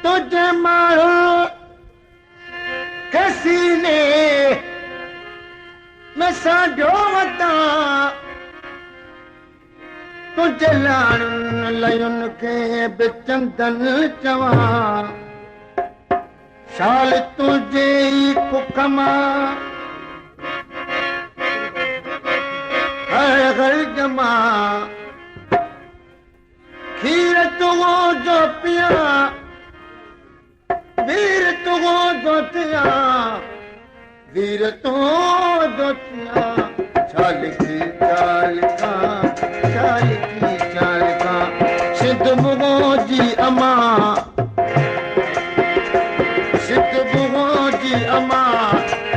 तुझे मारो कसीने मैं साढ़ो वता तुझे लाणुन लयुन के बिचंदन चवा शाल तुझे कुकमा हर घर जमा खीर तो जो पिया वीर तो जोतिया वीर तो जोतिया चाल की चाल का सिद्ध मुगोजी अमा सिद्ध मुगोजी अमा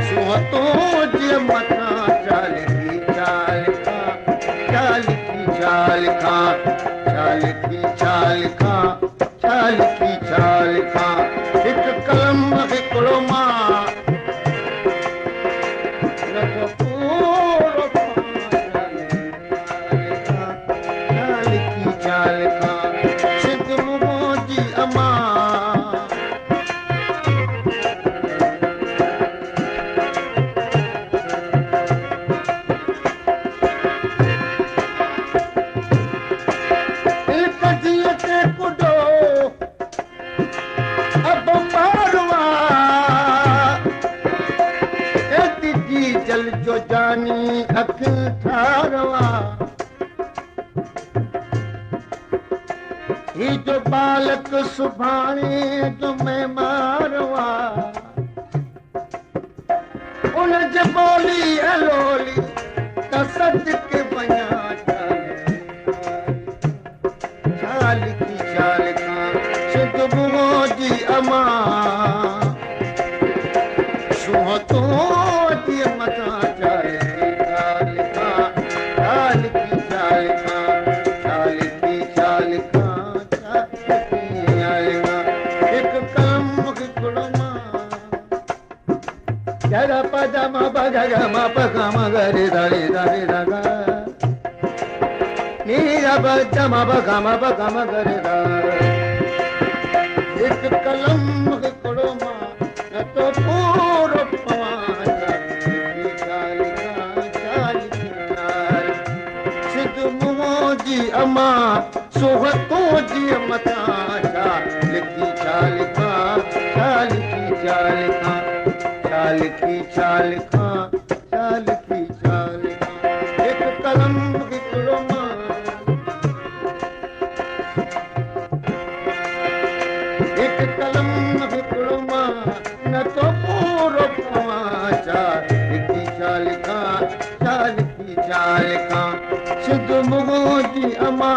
सुहतो जी मता चाल की चाल का चाल की चाल का चाल की चाल का चाल की चाल का एक कलम हिकिड़ो मां न तो पूरो चाल की चाल का सिद्ध मुगोजी अमा जल जो जानी अखिल ठारवा ही जो बालक सुभाणे जो मैं मारवा उन जे बोली अलोली त सच के बया चाल की चाल का सिद्ध मुगोजी अमा सुहतो मता चाल की चाल का चाल की चाल का एक कलम हिकिड़ो मां जरा पजामा पजामा पगामा गरे दारे दारे दागा नीरा पजामा पगामा पगामा गरे दारे एक कलम हिकिड़ो मां न तो पूरो अमा सुहतो जी मता चाल की चाल का चाल की चाल का चाल की चाल का चाल की चाल का एक कलम हिकिड़ो मां एक कलम हिकिड़ो मां न तो पूरो चाल की चाल का चाल की चाल का सिद्ध मुगोजी अमा